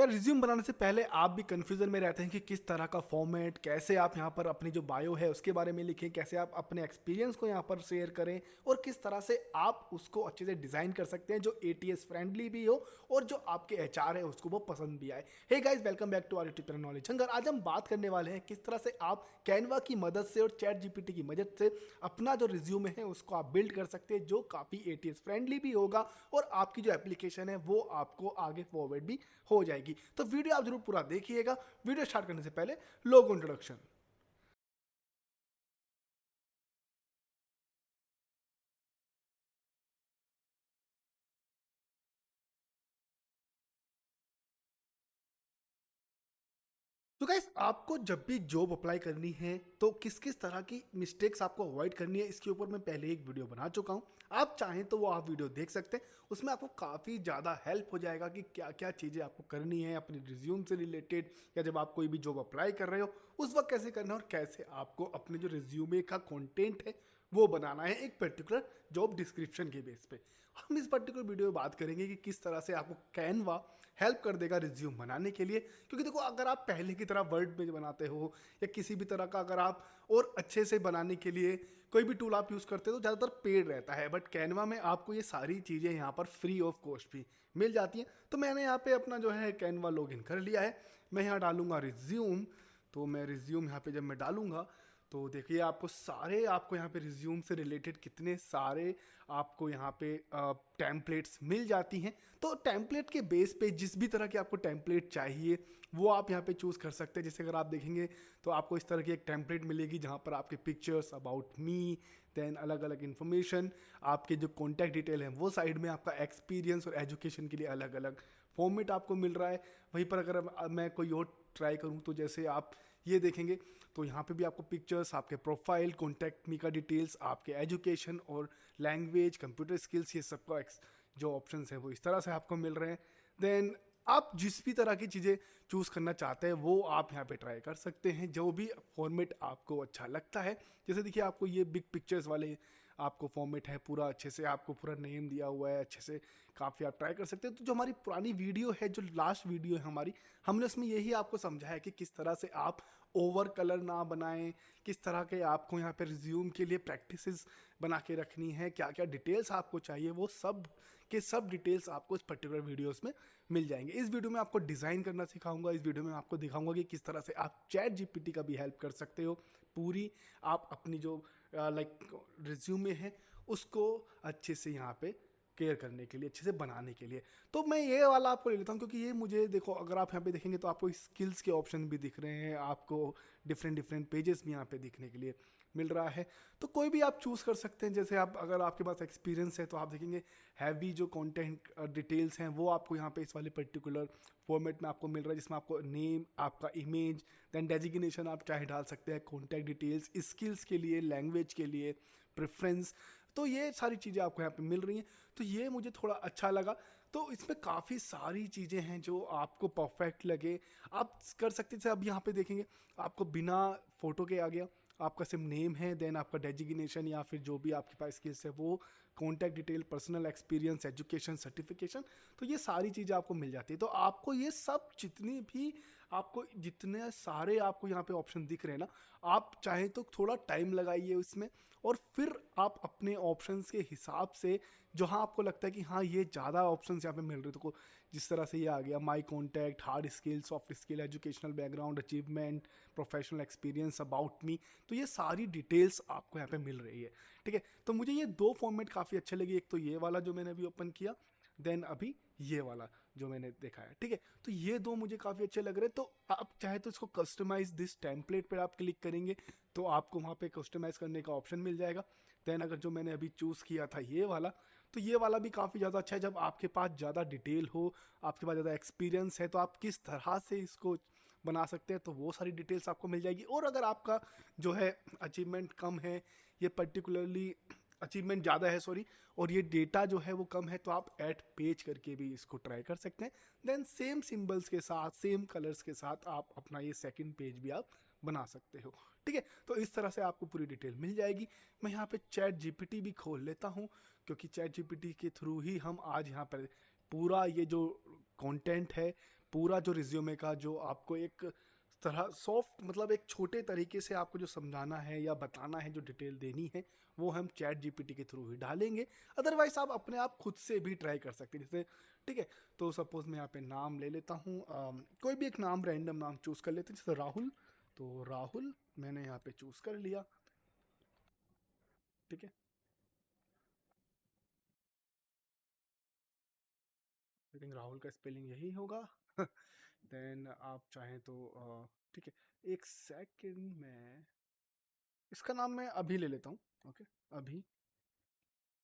यार रिज्यूम बनाने से पहले आप भी कन्फ्यूजन में रहते हैं कि किस तरह का फॉर्मेट, कैसे आप यहाँ पर अपनी जो बायो है उसके बारे में लिखें, कैसे आप अपने एक्सपीरियंस को यहाँ पर शेयर करें और किस तरह से आप उसको अच्छे से डिज़ाइन कर सकते हैं जो एटीएस फ्रेंडली भी हो और जो आपके एचआर है उसको वो पसंद भी आए। Hey guys, welcome back to our YouTube channel knowledge hunger. आज हम बात करने वाले हैं किस तरह से आप कैनवा की मदद से और चैट जीपीटी की मदद से अपना जो रिज्यूमे है उसको आप बिल्ड कर सकते हैं जो काफ़ी एटीएस फ्रेंडली भी होगा और आपकी जो एप्लीकेशन है वो आपको आगे फॉरवर्ड भी हो जाएगी। तो वीडियो आप जरूर पूरा देखिएगा। वीडियो स्टार्ट करने से पहले लोगो इंट्रोडक्शन। तो गाइस, आपको जब भी जॉब अप्लाई करनी है तो किस किस तरह की मिस्टेक्स आपको अवॉइड करनी है इसके ऊपर मैं पहले एक वीडियो बना चुका हूं। आप चाहें तो वो आप वीडियो देख सकते हैं। उसमें आपको काफ़ी ज़्यादा हेल्प हो जाएगा कि क्या क्या चीज़ें आपको करनी है अपनी रिज्यूम से रिलेटेड, या जब आप कोई भी जॉब अप्लाई कर रहे हो उस वक्त कैसे करना है और कैसे आपको अपने जो रिज्यूमे का कंटेंट है वो बनाना है एक पर्टिकुलर जॉब डिस्क्रिप्शन के बेस पे। हम इस पर्टिकुलर वीडियो में बात करेंगे कि किस तरह से आपको कैनवा हेल्प कर देगा रिज्यूम बनाने के लिए। क्योंकि देखो, अगर आप पहले की तरह वर्ड में बनाते हो या किसी भी तरह का अगर आप और अच्छे से बनाने के लिए कोई भी टूल आप यूज़ करते हो तो ज़्यादातर पेड रहता है, बट कैनवा में आपको ये सारी चीज़ें यहाँ पर फ्री ऑफ कॉस्ट भी मिल जाती हैं। तो मैंने यहाँ पे अपना जो है कैनवा लॉगिन कर लिया है। मैं यहाँ डालूंगा रिज्यूम। तो मैं रिज्यूम यहाँ पे जब मैं डालूंगा तो देखिए आपको यहाँ पे रिज्यूम से रिलेटेड कितने सारे आपको यहाँ पे टेम्पलेट्स मिल जाती हैं। तो टेम्पलेट के बेस पे जिस भी तरह की आपको टेम्पलेट चाहिए वो आप यहाँ पे चूज़ कर सकते हैं। जैसे अगर आप देखेंगे तो आपको इस तरह की एक टेम्पलेट मिलेगी जहाँ पर आपके पिक्चर्स अबाउट मी, देन अलग अलग इन्फॉर्मेशन, आपके जो कॉन्टैक्ट डिटेल हैं वो साइड में, आपका एक्सपीरियंस और एजुकेशन के लिए अलग अलग फॉर्मेट आपको मिल रहा है। वहीं पर अगर मैं कोई और ट्राई करूँ तो जैसे आप ये देखेंगे तो यहाँ पे भी आपको पिक्चर्स, आपके प्रोफाइल, कॉन्टैक्ट मी का डिटेल्स, आपके एजुकेशन और लैंग्वेज, कंप्यूटर स्किल्स, ये सबका जो ऑप्शंस हैं वो इस तरह से आपको मिल रहे हैं। देन आप जिस भी तरह की चीज़ें चूज़ करना चाहते हैं वो आप यहाँ पे ट्राई कर सकते हैं, जो भी फॉर्मेट आपको अच्छा लगता है। जैसे देखिए, आपको ये बिग पिक्चर्स वाले आपको फॉर्मेट है, पूरा अच्छे से आपको पूरा नेम दिया हुआ है, अच्छे से काफ़ी आप ट्राई कर सकते हैं। तो जो हमारी पुरानी वीडियो है, जो लास्ट वीडियो है हमारी, हमने उसमें यही आपको समझाया कि किस तरह से आप ओवर कलर ना बनाएं, किस तरह के आपको यहाँ पे रिज्यूम के लिए प्रैक्टिसेस बना के रखनी है, क्या क्या डिटेल्स आपको चाहिए, वो सब के सब डिटेल्स आपको इस पर्टिकुलर वीडियोस में मिल जाएंगे। इस वीडियो में आपको डिज़ाइन करना सिखाऊंगा। इस वीडियो में आपको दिखाऊंगा कि किस तरह से आप चैट जीपीटी का भी हेल्प कर सकते हो। पूरी आप अपनी जो रिज्यूमे है उसको अच्छे से यहाँ पे केयर करने के लिए, अच्छे से बनाने के लिए। तो मैं ये वाला आपको ले लेता हूँ क्योंकि ये मुझे, देखो अगर आप यहाँ पे देखेंगे तो आपको स्किल्स के ऑप्शन भी दिख रहे हैं, आपको डिफरेंट डिफरेंट पेजेस भी यहाँ पे दिखने के लिए मिल रहा है। तो कोई भी आप चूज़ कर सकते हैं। जैसे आप, अगर आपके पास एक्सपीरियंस है तो आप देखेंगे हैवी जो कंटेंट डिटेल्स हैं वो आपको यहाँ पे इस वाले पर्टिकुलर फॉर्मेट में आपको मिल रहा है, जिसमें आपको नेम, आपका इमेज, देन डेजिग्नेशन आप चाहे डाल सकते हैं, कॉन्टैक्ट डिटेल्स, स्किल्स के लिए, लैंग्वेज के लिए, प्रेफरेंस। तो ये सारी चीज़ें आपको यहाँ पे मिल रही हैं। तो ये मुझे थोड़ा अच्छा लगा। तो इसमें काफ़ी सारी चीज़ें हैं जो आपको परफेक्ट लगे आप कर सकते थे। अब यहाँ पे देखेंगे आपको बिना फोटो के आ गया, आपका सिर्फ नेम है, देन आपका डेजिग्नेशन या फिर जो भी आपके पास स्किल्स है वो, contact detail, personal experience, education, certification. तो ये सारी चीज़ें आपको मिल जाती है। तो आपको ये सब जितनी भी आपको जितने सारे आपको यहाँ पे ऑप्शन दिख रहे हैं ना, आप चाहें तो थोड़ा टाइम लगाइए उसमें और फिर आप अपने ऑप्शंस के हिसाब से, जहाँ आपको लगता है कि हाँ ये ज़्यादा ऑप्शंस यहाँ पे मिल रहे हैं, तो जिस तरह से ये आ गया माई contact, hard skill, soft skill, educational background, achievement, professional experience, about me, तो ये सारी डिटेल्स आपको यहाँ पे मिल रही है। ठीक है, तो मुझे ये दो फॉर्मेट काफ़ी अच्छे लगे। एक तो ये वाला जो मैंने अभी ओपन किया, देन अभी ये वाला जो मैंने देखा है। ठीक है, तो ये दो मुझे काफ़ी अच्छे लग रहे हैं। तो आप चाहे तो इसको कस्टमाइज दिस टेम्पलेट पर आप क्लिक करेंगे तो आपको वहाँ पे कस्टमाइज करने का ऑप्शन मिल जाएगा। देन अगर जो मैंने अभी चूज़ किया था ये वाला, तो ये वाला भी काफ़ी ज़्यादा अच्छा है। जब आपके पास ज़्यादा डिटेल हो, आपके पास ज़्यादा एक्सपीरियंस है, तो आप किस तरह से इसको बना सकते हैं तो वो सारी डिटेल्स आपको मिल जाएगी। और अगर आपका जो है अचीवमेंट कम है, ये पर्टिकुलरली अचीवमेंट ज़्यादा है सॉरी, और ये डेटा जो है वो कम है, तो आप ऐड पेज करके भी इसको ट्राई कर सकते हैं। देन सेम सिंबल्स के साथ, सेम कलर्स के साथ आप अपना ये सेकंड पेज भी आप बना सकते हो। ठीक है, तो इस तरह से आपको पूरी डिटेल मिल जाएगी। मैं यहाँ पे चैट जीपीटी भी खोल लेता हूँ क्योंकि चैट जीपीटी के थ्रू ही हम आज यहाँ पर पूरा ये जो कंटेंट है पूरा जो रिज्यूमे का जो आपको एक तरह सॉफ्ट मतलब एक छोटे तरीके से आपको जो समझाना है या बताना है, जो डिटेल देनी है, वो हम चैट जीपीटी के थ्रू ही डालेंगे। अदरवाइज आप अपने आप खुद से भी ट्राई कर सकते हैं, जैसे ठीक है। तो सपोज मैं यहाँ पे नाम ले लेता हूँ, कोई भी एक नाम, रैंडम नाम चूज कर लेते हैं, जैसे राहुल। तो राहुल मैंने यहाँ पे चूज कर लिया, ठीक है। आई थिंक राहुल का स्पेलिंग यही होगा। देन आप चाहें तो ठीक है, एक सेकंड में इसका नाम मैं अभी ले लेता हूँ। ओके, अभी।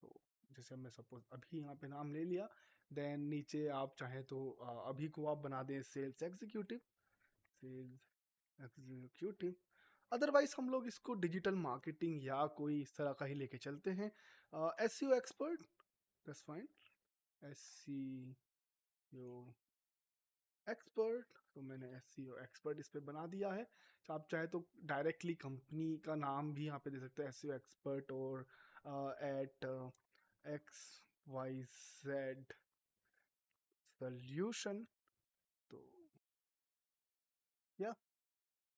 तो जैसे मैं सपोज अभी यहाँ पे नाम ले लिया, देन नीचे आप चाहें तो अभी को आप बना दें sales executive, sales executive. Otherwise हम लोग इसको डिजिटल मार्केटिंग या कोई इस तरह का ही लेके चलते हैं। SEO expert, that's fine. SEO expert, तो मैंने एसईओ एक्सपर्ट इस पे बना दिया है। तो आप चाहे तो डायरेक्टली कंपनी का नाम भी यहाँ पे दे सकते हैं, एसईओ एक्सपर्ट, और एट एक्स वाई जेड सोल्यूशन। तो या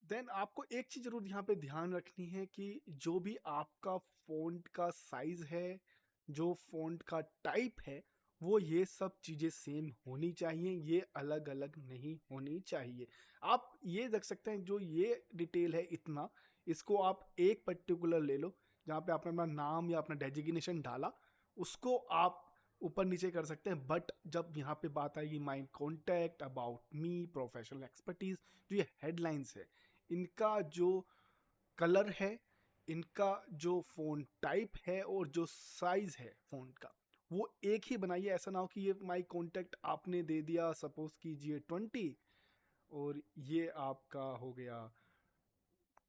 देन आपको एक चीज जरूर यहाँ पे ध्यान रखनी है कि जो भी आपका फ़ॉन्ट का साइज है, जो फ़ॉन्ट का टाइप है, वो ये सब चीज़ें सेम होनी चाहिए, ये अलग अलग नहीं होनी चाहिए। आप ये देख सकते हैं, जो ये डिटेल है इतना, इसको आप एक पर्टिकुलर ले लो, जहाँ पे आपने अपना नाम या अपना डेजिग्नेशन डाला, उसको आप ऊपर नीचे कर सकते हैं। बट जब यहाँ पे बात आएगी माई contact, about me, professional expertise, जो ये हेडलाइंस है, इनका जो कलर है, इनका जो फ़ॉन्ट टाइप है, और जो साइज है फ़ॉन्ट का, वो एक ही बनाइए। ऐसा ना हो कि ये माई कॉन्टैक्ट आपने दे दिया सपोज कीजिए 20, और ये आपका हो गया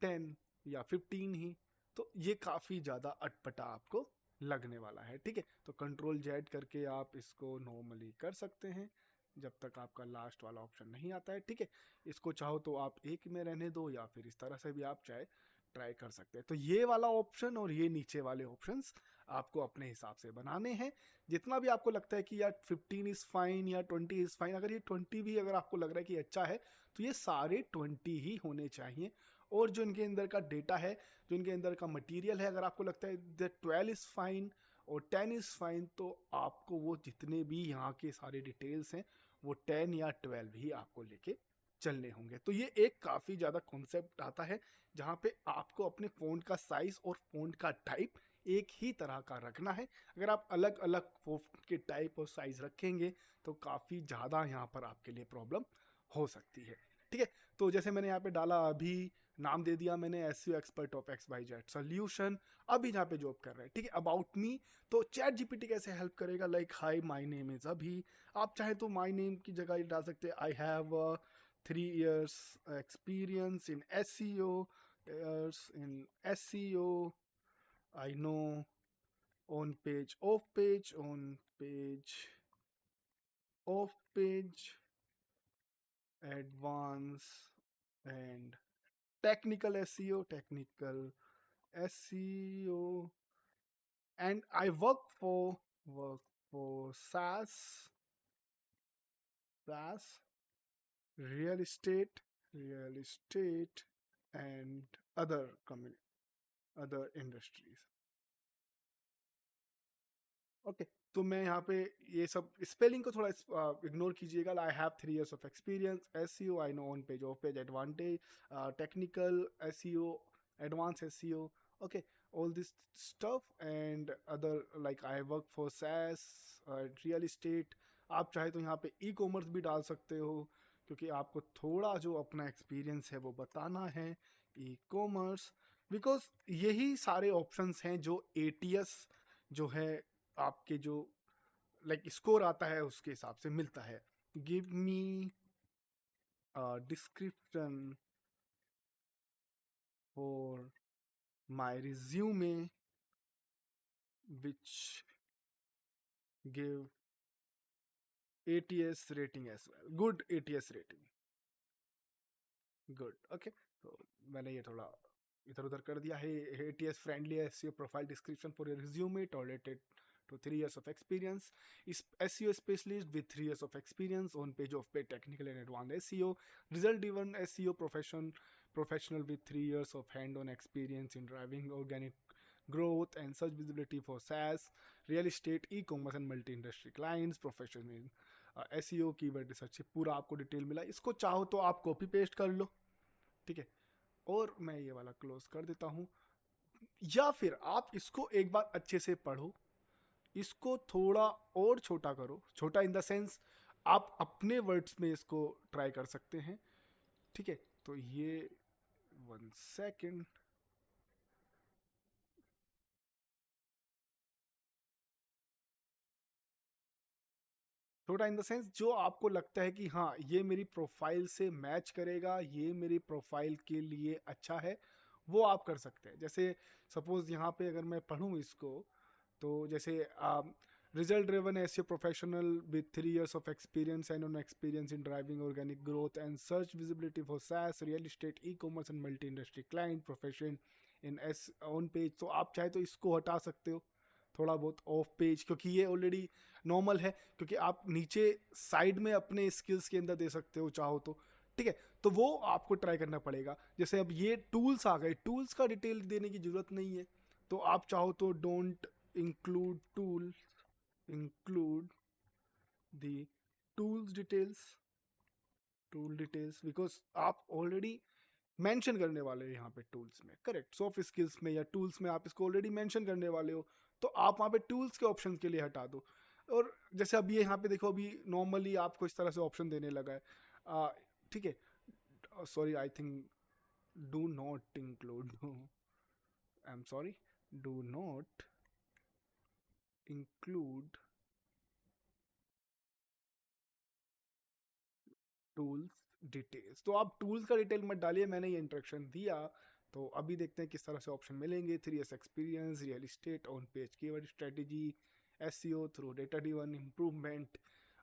10 या 15 ही। तो ये काफ़ी ज़्यादा अटपटा आपको लगने वाला है, ठीक है। तो कंट्रोल जेड करके आप इसको नॉर्मली कर सकते हैं जब तक आपका लास्ट वाला ऑप्शन नहीं आता है, ठीक है। इसको चाहो तो आप एक में रहने दो, या फिर इस तरह से भी आप चाहे ट्राई कर सकते हैं। तो ये वाला ऑप्शन और ये नीचे वाले ऑप्शंस आपको अपने हिसाब से बनाने हैं। जितना भी आपको लगता है कि यार 15 इज़ फाइन या 20 इज़ फाइन, अगर ये 20 भी अगर आपको लग रहा है कि अच्छा है, तो ये सारे 20 ही होने चाहिए। और जो इनके अंदर का डेटा है, जो इनके अंदर का मटेरियल है, अगर आपको लगता है द 12 इज़ फाइन और 10 इज़ फाइन, तो आपको वो जितने भी यहाँ के सारे डिटेल्स हैं, वो 10 या 12 ही आपको लेके चलने होंगे। तो ये एक काफ़ी ज़्यादा कॉन्सेप्ट आता है, जहाँ पे आपको अपने फ़ॉन्ट का साइज़ और फ़ॉन्ट का टाइप एक ही तरह का रखना है। अगर आप अलग अलग फ़ॉन्ट के टाइप और साइज़ रखेंगे, तो काफ़ी ज़्यादा यहाँ पर आपके लिए प्रॉब्लम हो सकती है, ठीक है। तो जैसे मैंने यहाँ पे डाला, अभी नाम दे दिया मैंने एसईओ एक्सपर्ट ऑफ एक्स वाई जेड सोल्यूशन, अभी जहाँ पे जॉब कर रहे हैं, ठीक है। अबाउट मी, तो चैट जीपीटी कैसे हेल्प करेगा, like high my name is अभी। आप चाहे तो माय नेम की जगह डाल सकते हैं आई have 3 years experience in SEO, years in SEO, I know on page, off page, on page, off page, advance and technical SEO, technical SEO, and I work for SaaS, real estate, and other industries. Okay, तो मैं यहाँ पे ये सब spelling को थोड़ा ignore कीजिएगा। I have 3 years of experience, SEO I know on page, off page, advantage, technical SEO, advance SEO, okay, all this stuff and other, like I work for SaaS, real estate. आप चाहे तो यहाँ पे e commerce भी डाल सकते हो, क्योंकि आपको थोड़ा जो अपना एक्सपीरियंस है वो बताना है, ई कॉमर्स। बिकॉज यही सारे ऑप्शंस हैं जो एटीएस जो है आपके जो लाइक स्कोर आता है उसके हिसाब से मिलता है। Give me description for my resume which give ATS rating as well, good ATS rating, good, okay. तो मैंने ये थोड़ा इधर उधर कर दिया है। ATS friendly SEO profile description for your resume, tolerated to 3 years of experience. Is SEO specialist with 3 years of experience on page of paid technical and advanced SEO. Result driven SEO professional with 3 years of hand-on experience in driving organic growth and search visibility for SaaS, real estate, e-commerce and multi-industry clients, professional in SEO, keyword research. पूरा आपको detail मिला। इसको चाहो तो आप copy paste कर लो, ठीक है, और मैं ये वाला क्लोज कर देता हूँ। या फिर आप इसको एक बार अच्छे से पढ़ो, इसको थोड़ा और छोटा करो, छोटा इन द सेंस आप अपने वर्ड्स में इसको ट्राई कर सकते हैं, ठीक है। तो ये 1 सेकेंड, छोटा इन द सेंस जो आपको लगता है कि हाँ ये मेरी प्रोफाइल से मैच करेगा, ये मेरी प्रोफाइल के लिए अच्छा है, वो आप कर सकते हैं। जैसे सपोज यहाँ पे अगर मैं पढ़ूँ इसको, तो जैसे result driven SEO professional with 3 years of experience and on experience in driving organic growth and search visibility for SaaS, real estate, e-commerce and multi-industry client, profession in S on page। तो आप चाहे तो इसको हटा सकते हो थोड़ा बहुत ऑफ पेज, क्योंकि ये ऑलरेडी नॉर्मल है, क्योंकि आप नीचे साइड में अपने स्किल्स के अंदर दे सकते हो चाहो तो, ठीक है। तो वो आपको ट्राई करना पड़ेगा। जैसे अब ये टूल्स आ गए, टूल्स का डिटेल देने की जरूरत नहीं है, तो आप चाहो तो don't include tool, include the tools details, tool details, because आप ऑलरेडी मेंशन करने वाले हो यहाँ पे टूल्स में, करेक्ट। सॉफ्ट स्किल्स में या टूल्स में आप इसको ऑलरेडी मेंशन करने वाले हो, तो आप वहाँ पे टूल्स के ऑप्शन के लिए हटा दो। और जैसे अब ये यहाँ पे देखो, अभी नॉर्मली आपको इस तरह से ऑप्शन देने लगा है, ठीक है। Sorry, I think do not include, I am sorry, do not include tools details. तो आप टूल्स का डिटेल मत डालिए, मैंने ये इंस्ट्रक्शन दिया। तो अभी देखते हैं किस तरह से ऑप्शन मिलेंगे। 3 years experience, real estate, on page keyword strategy, SEO through data driven improvement,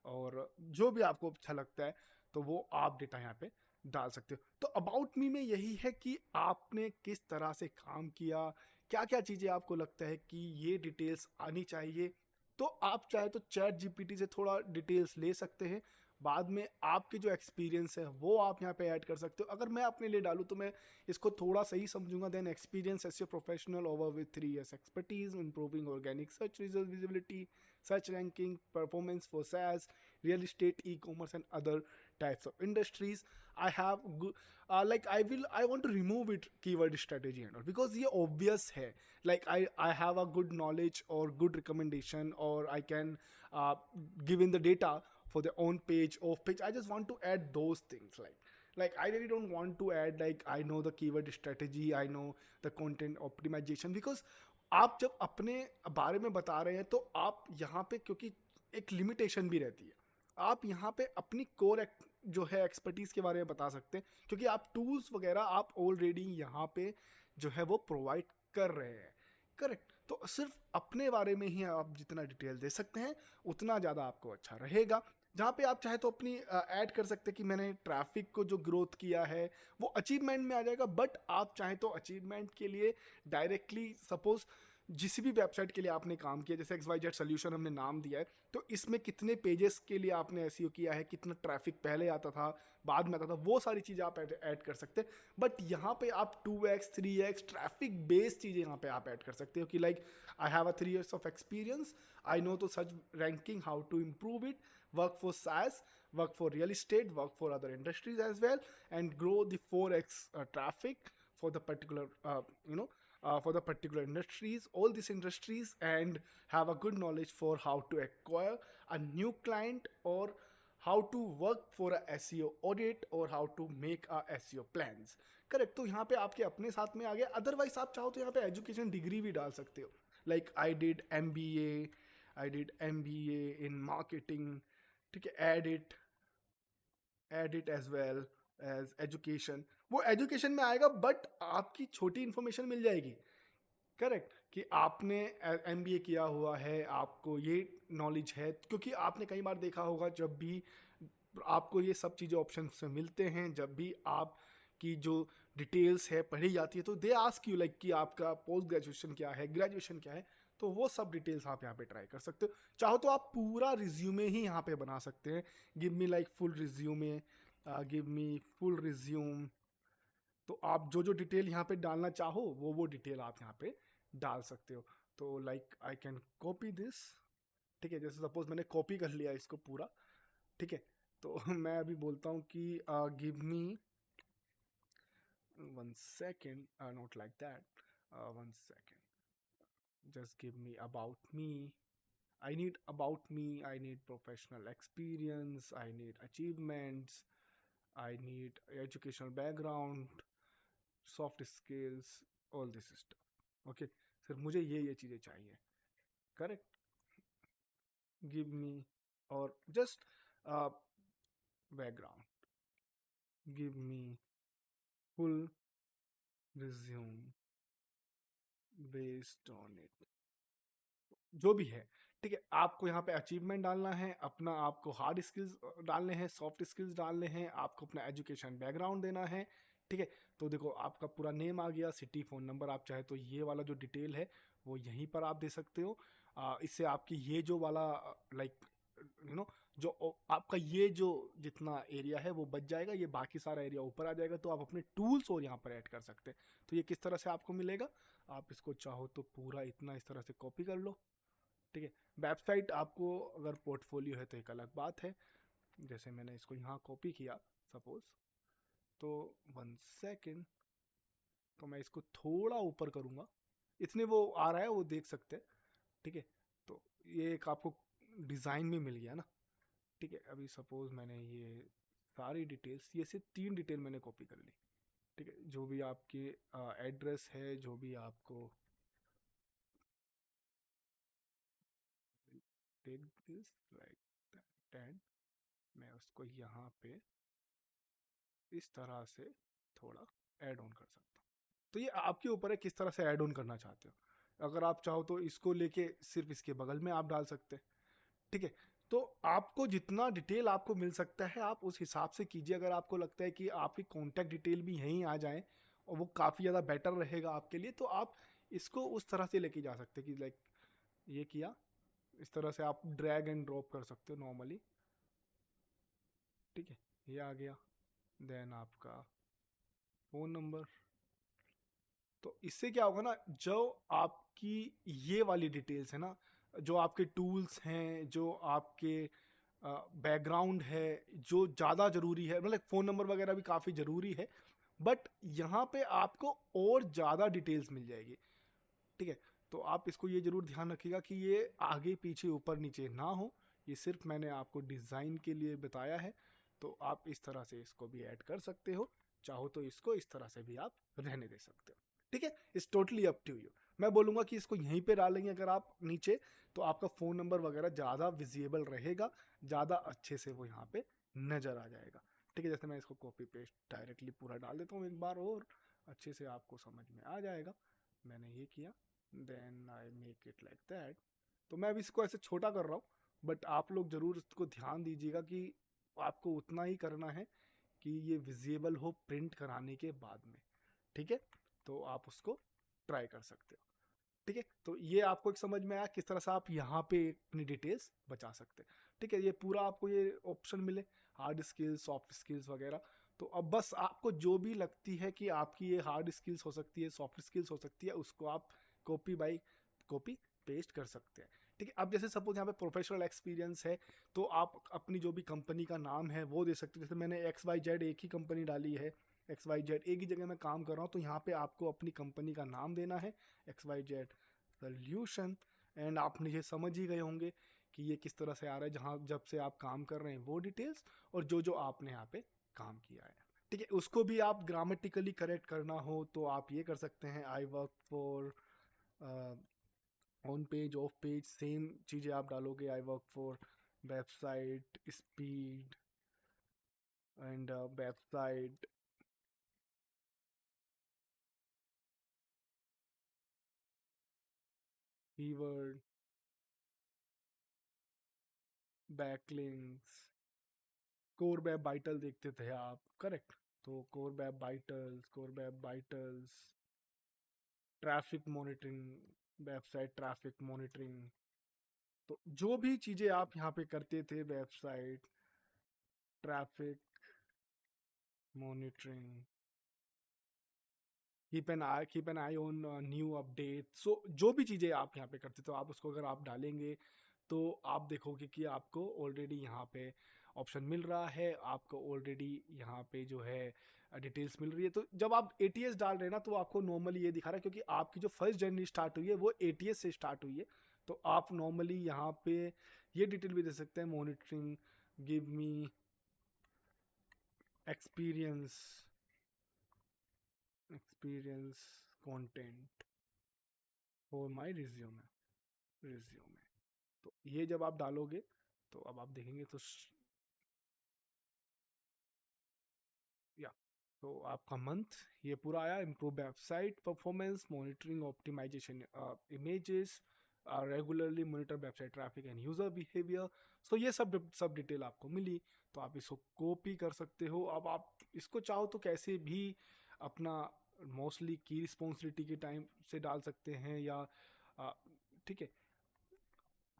और जो भी आपको अच्छा लगता है तो वो आप डेटा यहाँ पे डाल सकते हो। तो अबाउट मी में यही है कि आपने किस तरह से काम किया, क्या क्या चीज़ें आपको लगता है कि ये डिटेल्स आनी चाहिए। तो आप चाहे तो चैट जीपीटी से थोड़ा डिटेल्स ले सकते हैं, बाद में आपके जो एक्सपीरियंस है वो आप यहाँ पे ऐड कर सकते हो। अगर मैं अपने लिए डालूँ तो मैं इसको थोड़ा सही समझूंगा। Then experience as professional over with 3 years expertise improving organic search result visibility, search ranking, performance for SaaS, real estate, e commerce and other types of industries. I have I want to remove it keyword strategy and all, because ये obvious है। Like I have a good knowledge or good recommendation, or I can give in the data for the on page, off page. I just want to add those things, like I really don't want to add like I know the keyword strategy, I know the content optimization, because आप जब अपने बारे में बता रहे हैं तो आप यहाँ पे, क्योंकि एक लिमिटेशन भी रहती है, आप यहाँ पे अपनी कोर जो है एक्सपर्टीज के बारे में बता सकते हैं, क्योंकि आप टूल्स वगैरह आप ऑलरेडी यहाँ पे जो है वो प्रोवाइड कर रहे हैं, करेक्ट। तो सिर्फ अपने बारे में ही आप जितना डिटेल दे सकते हैं उतना ज़्यादा आपको अच्छा रहेगा। जहाँ पे आप चाहे तो अपनी ऐड कर सकते हैं कि मैंने ट्रैफिक को जो ग्रोथ किया है वो अचीवमेंट में आ जाएगा, बट आप चाहे तो अचीवमेंट के लिए डायरेक्टली सपोज जिस भी वेबसाइट के लिए आपने काम किया, जैसे XYZ सोल्यूशन हमने नाम दिया है, तो इसमें कितने पेजेस के लिए आपने एसईओ किया है, कितना ट्रैफिक पहले आता था, बाद में आता था, वो सारी चीज़ें आप ऐड कर सकते हैं। बट यहाँ पे आप 2x 3x ट्रैफिक बेस्ड चीज़ें यहाँ पे आप ऐड कर सकते हो कि like I have a 3 years of experience, I know तो सच ranking, how to improve it, work for SaaS, work for real estate, work for other industries as well, and grow the 4x traffic for the particular for the particular industries, all these industries, and have a good knowledge for how to acquire a new client, or how to work for a SEO audit, or how to make a SEO plans, correct. तो यहाँ पे आपके अपने साथ में आ गया। Otherwise आप चाहो तो यहाँ पे एजुकेशन डिग्री भी डाल सकते हो, like I did MBA in marketing, ठीक है, add it as well as education, वो एजुकेशन में आएगा, बट आपकी छोटी इन्फॉर्मेशन मिल जाएगी, करेक्ट, कि आपने MBA किया हुआ है, आपको ये नॉलेज है। क्योंकि आपने कई बार देखा होगा जब भी आपको ये सब चीज़ें ऑप्शन से मिलते हैं, जब भी आपकी जो डिटेल्स है पढ़ी जाती है, तो दे आस्क यू लाइक कि आपका पोस्ट ग्रेजुएशन क्या है, ग्रेजुएशन क्या है, तो वो सब डिटेल्स आप यहाँ पे ट्राई कर सकते हो। चाहो तो आप पूरा रिज्यूमे ही यहाँ पे बना सकते हैं, give me like full resume, give me full resume. तो आप जो जो डिटेल यहाँ पे डालना चाहो वो डिटेल आप यहाँ पे डाल सकते हो। तो like I can copy this, ठीक है, जैसे सपोज मैंने कॉपी कर लिया इसको पूरा, ठीक है। तो मैं अभी बोलता हूँ कि give me 1 second, not like that, 1 second, just give me about me. I need about me, I need professional experience, I need achievements, I need educational background, soft skills, all this stuff, okay। सिर्फ मुझे ये चीज़ें चाहिए, correct. Give me, और just background, give me full resume based on it, जो भी है, ठीक है। आपको यहाँ पे अचीवमेंट डालना है अपना, आपको हार्ड स्किल्स डालने हैं, सॉफ्ट स्किल्स डालने हैं, आपको अपना एजुकेशन बैकग्राउंड देना है, ठीक है। तो देखो आपका पूरा नेम आ गया, सिटी, फ़ोन नंबर, आप चाहे तो ये वाला जो डिटेल है वो यहीं पर आप दे सकते हो। इससे आपकी ये जो वाला लाइक यू नो जो आपका ये जो जितना एरिया है वो बच जाएगा, ये बाकी सारा एरिया ऊपर आ जाएगा। तो आप अपने टूल्स और यहाँ पर ऐड कर सकते हैं। तो ये किस तरह से आपको मिलेगा, आप इसको चाहो तो पूरा इतना इस तरह से कॉपी कर लो, ठीक है। वेबसाइट आपको अगर पोर्टफोलियो है तो एक अलग बात है, जैसे मैंने इसको यहाँ कॉपी किया सपोज, तो 1 सेकेंड, तो मैं इसको थोड़ा ऊपर करूँगा, इतने वो आ रहा है वो देख सकते हैं, ठीक है। तो ये एक आपको डिज़ाइन में मिल गया ना, ठीक है। अभी सपोज मैंने ये सारी डिटेल्स, ये सिर्फ 3 डिटेल मैंने कॉपी कर ली, ठीक है। जो भी आपके एड्रेस है, जो भी आपको, take this like that, and मैं उसको यहाँ पे इस तरह से थोड़ा ऐड ऑन कर सकता हूँ। तो ये आपके ऊपर है किस तरह से ऐड ऑन करना चाहते हो। अगर आप चाहो तो इसको लेके सिर्फ इसके बगल में आप डाल सकते हैं, ठीक है। तो आपको जितना डिटेल आपको मिल सकता है आप उस हिसाब से कीजिए। अगर आपको लगता है कि आपकी कॉन्टैक्ट डिटेल भी यहीं आ जाए और वो काफ़ी ज़्यादा बेटर रहेगा आपके लिए, तो आप इसको उस तरह से लेके जा सकते हैं कि लाइक ये किया, इस तरह से आप ड्रैग एंड ड्रॉप कर सकते हो नॉर्मली, ठीक है। ये आ गया, देन आपका फ़ोन नंबर। तो इससे क्या होगा ना, जो आपकी ये वाली डिटेल्स है ना, जो आपके टूल्स हैं, जो आपके बैकग्राउंड है, जो ज़्यादा ज़रूरी है, मतलब फ़ोन नंबर वगैरह भी काफ़ी ज़रूरी है, बट यहाँ पे आपको और ज़्यादा डिटेल्स मिल जाएगी, ठीक है। तो आप इसको ये ज़रूर ध्यान रखिएगा कि ये आगे पीछे ऊपर नीचे ना हो। ये सिर्फ मैंने आपको डिज़ाइन के लिए बताया है। तो आप इस तरह से इसको भी ऐड कर सकते हो, चाहो तो इसको इस तरह से भी आप रहने दे सकते हो, ठीक है। It's totally up to you. मैं बोलूँगा कि इसको यहीं पे डालेंगे अगर आप नीचे, तो आपका फ़ोन नंबर वगैरह ज़्यादा विजिबल रहेगा, ज़्यादा अच्छे से वो यहाँ पे नज़र आ जाएगा, ठीक है। जैसे मैं इसको कॉपी पेस्ट डायरेक्टली पूरा डाल देता हूँ एक बार, और अच्छे से आपको समझ में आ जाएगा। मैंने ये किया, then I make it like that. तो मैं अभी इसको ऐसे छोटा कर रहा हूँ, बट आप लोग ज़रूर इसको ध्यान दीजिएगा कि आपको उतना ही करना है कि ये विजिबल हो प्रिंट कराने के बाद में, ठीक है। तो आप उसको ट्राई कर सकते हो, ठीक है। तो ये आपको एक समझ में आया किस तरह से आप यहाँ पे अपनी डिटेल्स बचा सकते हैं, ठीक है। ये पूरा आपको ये ऑप्शन मिले, हार्ड स्किल्स, सॉफ्ट स्किल्स वगैरह। तो अब बस आपको जो भी लगती है कि आपकी ये हार्ड स्किल्स हो सकती है, सॉफ्ट स्किल्स हो सकती है, उसको आप कॉपी बाई कॉपी पेस्ट कर सकते हैं, ठीक है। अब जैसे सपोज यहाँ पे प्रोफेशनल एक्सपीरियंस है, तो आप अपनी जो भी कंपनी का नाम है वो दे सकते हो। जैसे मैंने XYZ एक ही कंपनी डाली है, XYZ एक ही जगह मैं काम कर रहा हूँ, तो यहाँ पे आपको अपनी कंपनी का नाम देना है, XYZ सोल्यूशन। एंड आप ये समझ ही गए होंगे कि ये किस तरह से आ रहा है, जहाँ जब से आप काम कर रहे हैं वो डिटेल्स, और जो जो आपने यहाँ पे काम किया है, ठीक है। उसको भी आप ग्रामेटिकली करेक्ट करना हो तो आप ये कर सकते हैं, I work for on page, off page, same चीज़ें आप डालोगे, I work for website speed and website keyword, backlinks, core web vital देखते थे आप, करेक्ट। तो core web vitals, core web vitals, traffic monitoring, website traffic monitoring, तो जो भी चीज़ें आप यहाँ पे करते थे, website traffic monitoring, keep an eye on new update, so जो भी चीज़ें आप यहाँ पे करते तो आप उसको अगर आप डालेंगे तो आप देखोगे कि आपको ऑलरेडी यहाँ पे ऑप्शन मिल रहा है, आपको ऑलरेडी यहाँ पे जो है डिटेल्स मिल रही है। तो जब आप एटीएस डाल रहे हैं ना तो आपको नॉर्मली ये दिखा रहा है, क्योंकि आपकी जो फर्स्ट जर्नी स्टार्ट हुई है वो एटीएस से स्टार्ट हुई है। तो आप नॉर्मली यहाँ पे ये डिटेल भी दे सकते हैं, monitoring give me experience content for my resume. तो ये जब आप डालोगे तो अब आप देखेंगे तो या तो आपका मंथ ये पूरा आया, improve website performance, monitoring optimisation images, regularly monitor website traffic and user behaviour. So ये सब डिटेल आपको मिली, तो आप इसको कॉपी कर सकते हो। अब आप इसको चाहो तो कैसे भी अपना मोस्टली की रिस्पॉन्सिबिलिटी के टाइम से डाल सकते हैं, या ठीक है,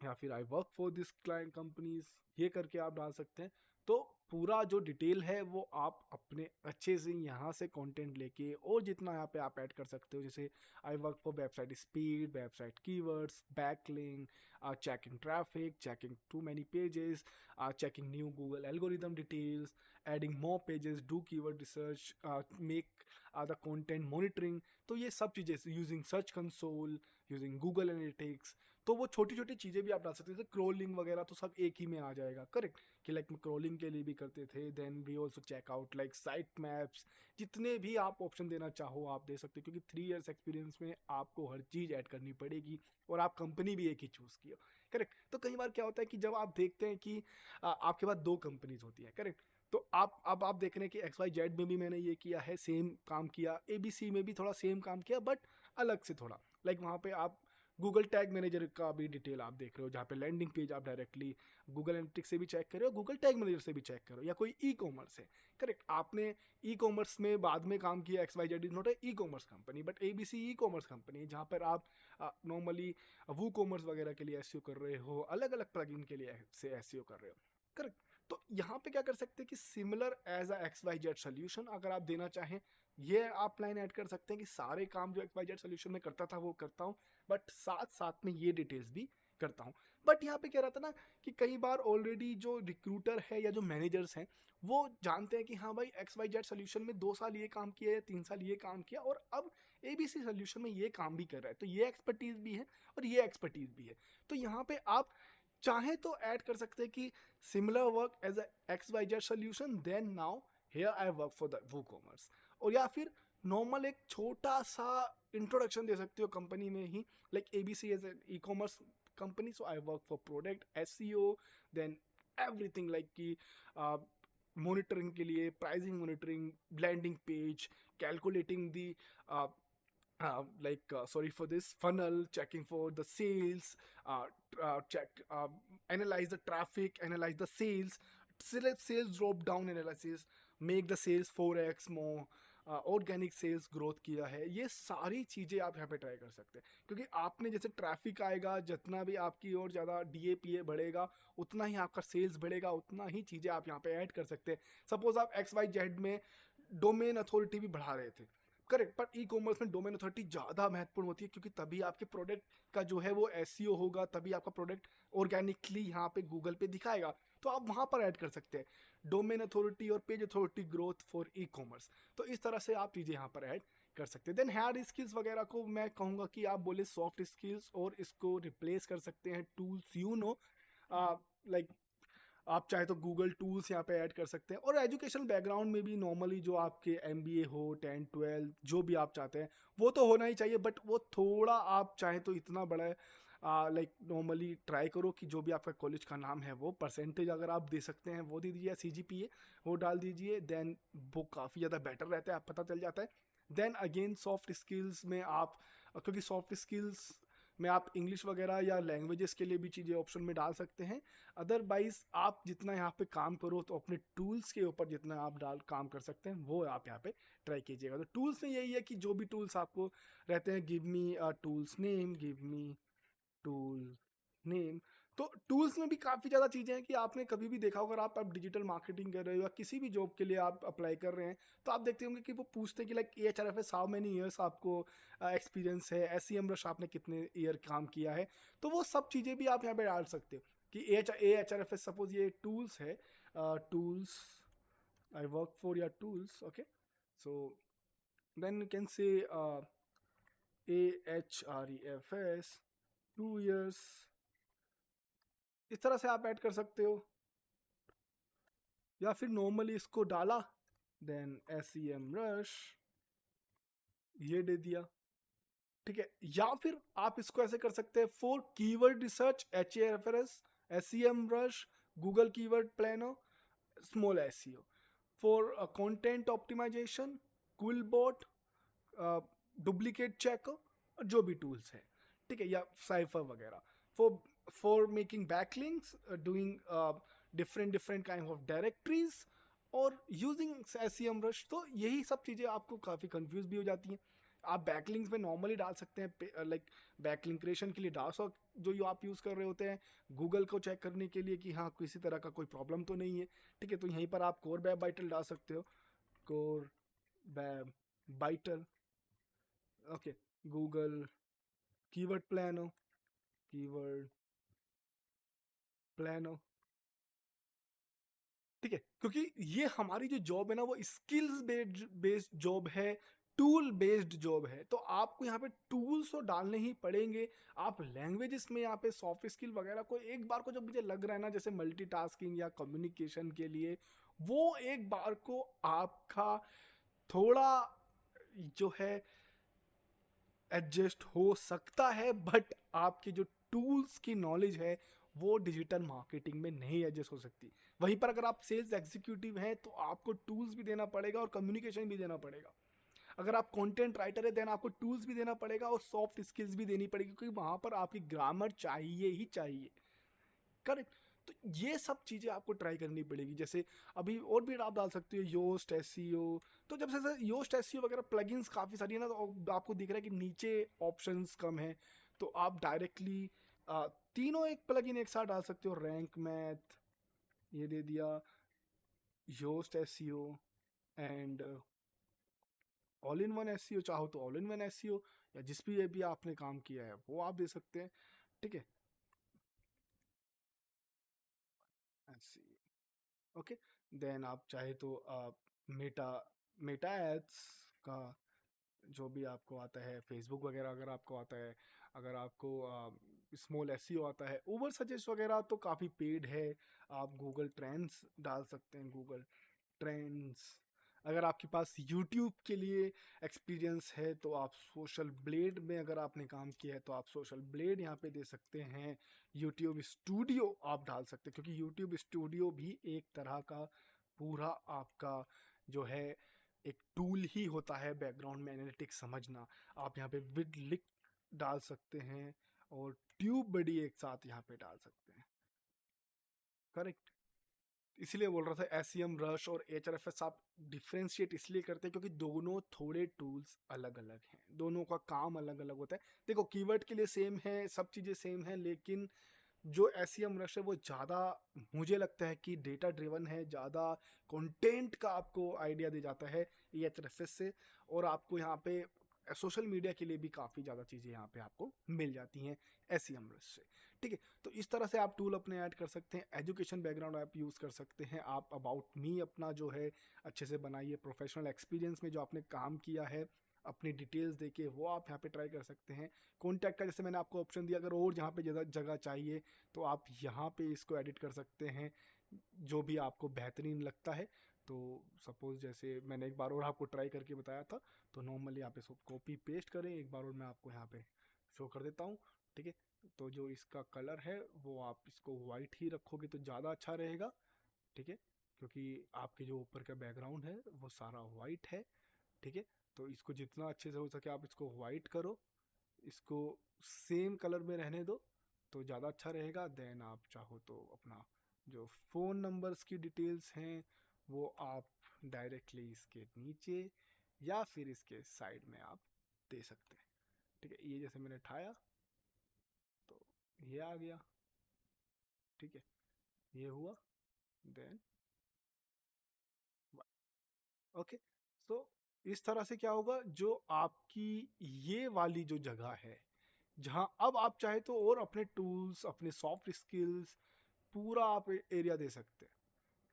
या फिर आई work for this client companies, ये करके आप डाल सकते हैं। तो पूरा जो डिटेल है वो आप अपने अच्छे से यहाँ से कंटेंट लेके और जितना यहाँ पे आप ऐड कर सकते हो, जैसे I work for website speed, website keywords, backlink, checking traffic, checking too many pages, checking new Google algorithm details, adding more pages, do keyword research, make the content monitoring. तो ये सब चीज़ें using search console, using Google analytics, तो वो छोटी छोटी चीज़ें भी आप डाल सकते थे, क्रोलिंग वगैरह तो सब एक ही में आ जाएगा, करेक्ट। कि लाइक क्रोलिंग के लिए भी करते थे, then we also check out like site maps, जितने भी आप ऑप्शन देना चाहो आप दे सकते हो, क्योंकि 3 इयर्स एक्सपीरियंस में आपको हर चीज़ ऐड करनी पड़ेगी, और आप कंपनी भी एक ही चूज़ किया, करेक्ट। तो कई बार क्या होता है कि जब आप देखते हैं कि आपके पास 2 कंपनीज होती है, करेक्ट। तो आप देख रहे हैं कि XYZ में भी मैंने ये किया है, सेम काम किया, ABC में भी थोड़ा सेम काम किया, बट अलग से थोड़ा, लाइक वहाँ पे आप गूगल टैग मैनेजर का भी डिटेल आप देख रहे हो, जहाँ पे लैंडिंग पेज आप डायरेक्टली गूगल एनालिटिक्स से भी चेक कर रहे हो, गूगल टैग मैनेजर से भी चेक करो, या कोई ई कॉमर्स है, करेक्ट। आपने ई कॉमर्स में बाद में काम किया, XYZ is not a E commerce company but ABC E commerce company, जहाँ पर आप नॉर्मली वू कॉमर्स वगैरह के लिए एसईओ कर रहे हो, अलग अलग प्लगइन के लिए से एसईओ कर रहे हो, करेक्ट। तो यहाँ पे क्या कर सकते हैं कि similar as a XYZ solution अगर आप देना चाहें, ये आप लाइन ऐड कर सकते हैं कि सारे काम जो XYZ सोल्यूशन में करता था वो करता हूँ, बट साथ साथ में ये डिटेल्स भी करता हूँ। बट यहाँ पे क्या रहता ना कि कई बार ऑलरेडी जो रिक्रूटर है या जो मैनेजर्स हैं वो जानते हैं कि हाँ भाई XYZ सोल्यूशन में 2 साल ये काम किया या 3 साल ये काम किया, और अब ABC सोल्यूशन में ये काम भी कर रहा है, तो ये एक्सपर्टीज भी है और ये एक्सपर्टीज भी है। तो यहाँ पे आप चाहे तो ऐड कर सकते हैं कि similar work as a XYZ solution, then now here I work for the WooCommerce, और या फिर नॉर्मल एक छोटा सा इंट्रोडक्शन दे सकते हो कंपनी में ही, like ABC as an e commerce company, so I work for product SEO, then everything like कि मॉनिटरिंग के लिए pricing monitoring, landing page, calculating the sorry for this funnel, checking for the sales, analyze the traffic, analyze the sales, select sales drop down analysis, make the sales 4x more, organic sales growth किया है, ये सारी चीज़ें आप यहाँ पे try कर सकते हैं, क्योंकि आपने जैसे ट्रैफिक आएगा, जितना भी आपकी और ज़्यादा DAPA बढ़ेगा उतना ही आपका सेल्स बढ़ेगा, उतना ही चीज़ें आप यहाँ पे ऐड कर सकते हैं। सपोज आप XYZ में डोमेन अथॉरिटी भी बढ़ा रहे थे, करेक्ट, पर ई कॉमर्स में डोमेन अथॉरिटी ज़्यादा महत्वपूर्ण होती है, क्योंकि तभी आपके प्रोडक्ट का जो है वो SEO होगा, तभी आपका प्रोडक्ट ऑर्गेनिकली यहाँ पे गूगल पे दिखाएगा, तो आप वहाँ पर ऐड कर सकते हैं डोमेन अथॉरिटी और page authority growth for e commerce. तो इस तरह से आप चीज़ें यहाँ पर ऐड कर सकते हैं। देन हार्ड स्किल्स वगैरह को मैं कहूँगा कि आप बोले सॉफ्ट स्किल्स, और इसको रिप्लेस कर सकते हैं टूल्स, लाइक आप चाहे तो गूगल टूल्स यहाँ पे ऐड कर सकते हैं, और एजुकेशन बैकग्राउंड में भी नॉर्मली जो आपके MBA हो, 10-12 जो भी आप चाहते हैं वो तो होना ही चाहिए, बट वो थोड़ा आप चाहे तो इतना बड़ा है, लाइक नॉर्मली ट्राई करो कि जो भी आपका कॉलेज का नाम है वो परसेंटेज अगर आप दे सकते हैं वो दे दीजिए, CGPA वो डाल दीजिए, देन वो काफ़ी ज़्यादा बेटर रहता है, आप पता चल जाता है। देन अगेन सॉफ्ट स्किल्स में आप, क्योंकि सॉफ्ट स्किल्स में आप इंग्लिश वगैरह या लैंग्वेजेस के लिए भी चीज़ें ऑप्शन में डाल सकते हैं। अदरवाइज आप जितना यहाँ पे काम करो तो अपने टूल्स के ऊपर जितना आप डाल काम कर सकते हैं वो आप यहाँ पे ट्राई कीजिएगा। तो टूल्स में यही है कि जो भी टूल्स आपको रहते हैं, give me tools name, give me tool name. तो टूल्स में भी काफ़ी ज़्यादा चीज़ें हैं कि आपने कभी भी देखा होगा, अगर आप डिजिटल मार्केटिंग कर रहे हो या किसी भी जॉब के लिए आप अप्लाई कर रहे हैं, तो आप देखते होंगे कि वो पूछते हैं कि like AHRFS how many years आपको एक्सपीरियंस है, SEMrush आपने कितने ईयर काम किया है। तो वो सब चीज़ें भी आप यहाँ पे डाल सकते हो कि AHRFS सपोज ये टूल्स है, टूल्स आई वर्क फॉर या tools, okay. So then you can say AHREFS 2 years, इस तरह से आप ऐड कर सकते हो। या फिर नॉर्मली इसको डाला, देन SEMrush ये दे दिया, ठीक है। या फिर आप इसको ऐसे कर सकते हैं, for keyword research HRFS SEMrush Google keyword planner small SEO, for content optimisation QuillBot, duplicate checker, जो भी टूल्स है, ठीक है, या साइफर वगैरह, for making backlinks, doing different kind of directories और यूजिंग SEMrush। तो यही सब चीज़ें आपको काफ़ी कंफ्यूज भी हो जाती हैं। आप बैकलिंक्स में नॉर्मली डाल सकते हैं, लाइक बैकलिंक क्रिएशन के लिए डार्सॉक जो आप यूज़ कर रहे होते हैं, गूगल को चेक करने के लिए कि हाँ किसी तरह का कोई प्रॉब्लम तो नहीं है, ठीक है। तो यहीं पर आप कोर वेब वाइटल डाल सकते हो, core web vital, okay. Google keyword plano, keyword plano, ठीक है। क्योंकि ये हमारी जो जॉब है ना वो स्किल्स बेस्ड जॉब है, टूल बेस्ड जॉब है। तो आपको यहाँ पे टूल्स तो डालने ही पड़ेंगे। आप लैंग्वेजेस में यहाँ पे सॉफ्ट स्किल वगैरह को एक बार को जब मुझे लग रहा है ना, जैसे मल्टीटास्किंग या कम्युनिकेशन के लिए, वो एक बार को आपका थोड़ा जो है एडजस्ट हो सकता है, बट आपकी जो टूल्स की नॉलेज है वो डिजिटल मार्केटिंग में नहीं एडजस्ट हो सकती। वहीं पर अगर आप सेल्स एग्जीक्यूटिव हैं तो आपको टूल्स भी देना पड़ेगा और कम्युनिकेशन भी देना पड़ेगा। अगर आप कंटेंट राइटर है देन आपको टूल्स भी देना पड़ेगा और सॉफ्ट स्किल्स भी देनी पड़ेगी, क्योंकि वहां पर आपकी ग्रामर चाहिए ही चाहिए, करेक्ट। तो ये सब चीज़ें आपको ट्राई करनी पड़ेगी। जैसे अभी और भी आप डाल सकते हो योस्ट एसईओ। तो जब से योस्ट एसईओ वगैरह प्लगइन्स काफ़ी सारी है ना, तो आपको दिख रहा है कि नीचे ऑप्शंस कम है, तो आप डायरेक्टली तीनों एक प्लगइन एक साथ डाल सकते हो। रैंक मैथ ये दे दिया, Yoast SEO and all in one SEO, चाहो तो ऑल इन वन एसईओ या जिस भी आपने काम किया है वो आप दे सकते हैं, ठीक है। ओके, देन आप चाहे तो मेटा मेटा एड्स का जो भी आपको आता है, फेसबुक वगैरह अगर आपको आता है, अगर आपको स्मॉल एसईओ आता है, ऊबर सजेस्ट वगैरह तो काफ़ी पेड है। आप गूगल ट्रेंड्स डाल सकते हैं, गूगल ट्रेंड्स। अगर आपके पास यूट्यूब के लिए एक्सपीरियंस है तो आप सोशल ब्लेड में अगर आपने काम किया है तो आप सोशल ब्लेड यहाँ पे दे सकते हैं। यूट्यूब स्टूडियो आप डाल सकते हैं, क्योंकि यूट्यूब स्टूडियो भी एक तरह का पूरा आपका जो है एक टूल ही होता है बैकग्राउंड में एनालिटिक्स समझना। आप यहाँ पे विद लिक डाल सकते हैं और ट्यूब बडी एक साथ यहाँ पे डाल सकते हैं, करेक्ट। इसलिए बोल रहा था SEMrush और HRFS आप डिफ्रेंशिएट इसलिए करते हैं क्योंकि दोनों थोड़े टूल्स अलग अलग हैं, दोनों का काम अलग अलग होता है। देखो कीवर्ड के लिए सेम है, सब चीज़ें सेम है, लेकिन जो SEMrush है वो ज़्यादा मुझे लगता है कि डेटा ड्रिवन है, ज़्यादा कंटेंट का आपको आइडिया दे जाता है HRFS से। और आपको यहाँ पे सोशल मीडिया के लिए भी काफ़ी ज़्यादा चीज़ें यहाँ पे आपको मिल जाती हैं SEMrush से, ठीक है। तो इस तरह से आप टूल अपने ऐड कर सकते हैं। एजुकेशन बैकग्राउंड आप यूज़ कर सकते हैं। आप अबाउट मी अपना जो है अच्छे से बनाइए, प्रोफेशनल एक्सपीरियंस में जो आपने काम किया है अपनी डिटेल्स देके वो आप यहाँ पे ट्राई कर सकते हैं। कॉन्टैक्ट का जैसे मैंने आपको ऑप्शन दिया, अगर और यहाँ पे ज़्यादा जगह चाहिए तो आप यहाँ पे इसको एडिट कर सकते हैं जो भी आपको बेहतरीन लगता है। तो सपोज़ जैसे मैंने एक बार और आपको ट्राई करके बताया था, तो नॉर्मली आप इसको कॉपी पेस्ट करें, एक बार और मैं आपको यहाँ पे शो कर देता हूँ, ठीक है। तो जो इसका कलर है वो आप इसको वाइट ही रखोगे तो ज़्यादा अच्छा रहेगा, ठीक है, क्योंकि आपके जो ऊपर का बैकग्राउंड है वो सारा वाइट है, ठीक है। तो इसको जितना अच्छे से हो सके आप इसको वाइट करो, इसको सेम कलर में रहने दो तो ज़्यादा अच्छा रहेगा। देन आप चाहो तो अपना जो फ़ोन नंबर्स की डिटेल्स हैं वो आप डायरेक्टली इसके नीचे या फिर इसके साइड में आप दे सकते हैं। ठीक है, ये जैसे मैंने उठाया तो ये आ गया। ठीक है, ये हुआ। देन ओके, सो इस तरह से क्या होगा, जो आपकी ये वाली जो जगह है जहां अब आप चाहे तो और अपने टूल्स, अपने सॉफ्ट स्किल्स, पूरा आप एरिया दे सकते हैं।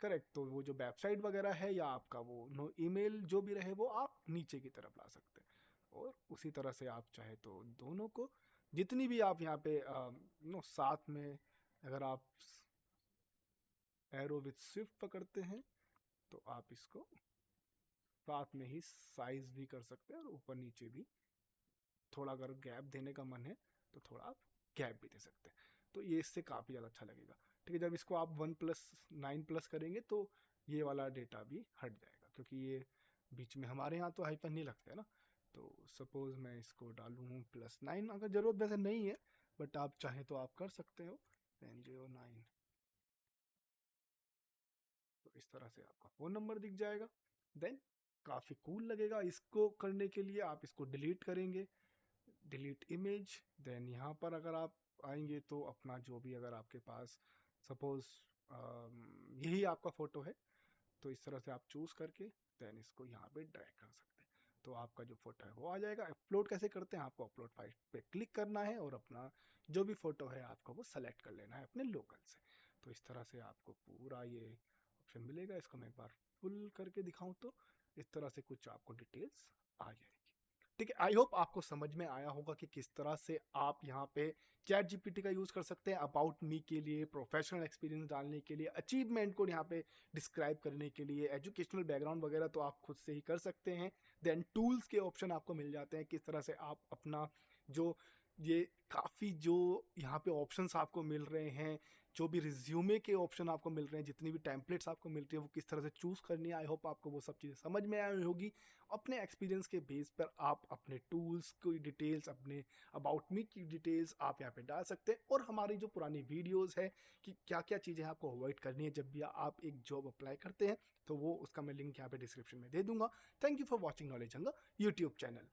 करेक्ट, तो वो जो वेबसाइट वगैरह है या आपका वो नो ईमेल जो भी रहे वो आप नीचे की तरफ ला सकते हैं। और उसी तरह से आप चाहे तो दोनों को जितनी भी आप यहाँ पे नो साथ में, अगर आप एरो विथ शिफ्ट पकड़ते हैं तो आप इसको साथ में ही साइज भी कर सकते हैं और ऊपर नीचे भी थोड़ा, अगर गैप देने का मन है तो थोड़ा आप गैप भी दे सकते हैं। तो ये इससे काफ़ी ज़्यादा अच्छा लगेगा। ठीक है, जब इसको आप 1+9+ करेंगे तो ये वाला डेटा भी हट जाएगा, क्योंकि ये बीच में हमारे यहाँ तो हाइफन नहीं लगता है ना। तो सपोज़ मैं इसको डालूँ +9, अगर ज़रूरत वैसे नहीं है बट आप चाहें तो आप कर सकते हो 1009। तो इस तरह से आपका फ़ोन नंबर दिख जाएगा। देन काफ़ी कूल लगेगा। इसको करने के लिए आप इसको डिलीट करेंगे, डिलीट इमेज। देन यहाँ पर अगर आप आएंगे तो अपना जो भी, अगर आपके पास सपोज यही आपका फ़ोटो है तो इस तरह से आप चूज़ करके देन इसको यहाँ पे ड्रैग कर सकते हैं। तो आपका जो फोटो है वो आ जाएगा। अपलोड कैसे करते हैं, आपको अपलोड फाइल पे क्लिक करना है और अपना जो भी फोटो है आपको वो सेलेक्ट कर लेना है अपने लोकल से। तो इस तरह से आपको पूरा ये ऑप्शन मिलेगा। इसको मैं एक बार फुल करके दिखाऊं तो इस तरह से कुछ आपको डिटेल्स आ जाएगी। ठीक है, आई होप आपको समझ में आया होगा कि किस तरह से आप यहाँ पे चैट जीपीटी का यूज़ कर सकते हैं अबाउट मी के लिए, प्रोफेशनल एक्सपीरियंस डालने के लिए, अचीवमेंट को यहाँ पे डिस्क्राइब करने के लिए, एजुकेशनल बैकग्राउंड वगैरह तो आप खुद से ही कर सकते हैं। देन टूल्स के ऑप्शन आपको मिल जाते हैं, किस तरह से आप अपना जो ये काफ़ी जो यहाँ पे ऑप्शंस आपको मिल रहे हैं, जो भी रिज्यूमे के ऑप्शन आपको मिल रहे हैं, जितनी भी टेम्पलेट्स आपको मिल रही है वो किस तरह से चूज़ करनी है। आई होप आपको वो सब चीज़ें समझ में आई होगी। अपने एक्सपीरियंस के बेस पर आप अपने टूल्स की डिटेल्स, अपने अबाउट मी की डिटेल्स आप यहाँ पे डाल सकते हैं। और हमारी जो पुरानी वीडियोस है कि क्या क्या चीज़ें आपको अवॉइड करनी है जब भी आप एक जॉब अप्लाई करते हैं, तो वो उसका मैं लिंक यहाँ पे डिस्क्रिप्शन में दे दूंगा। Thank you for watching knowledge YouTube channel.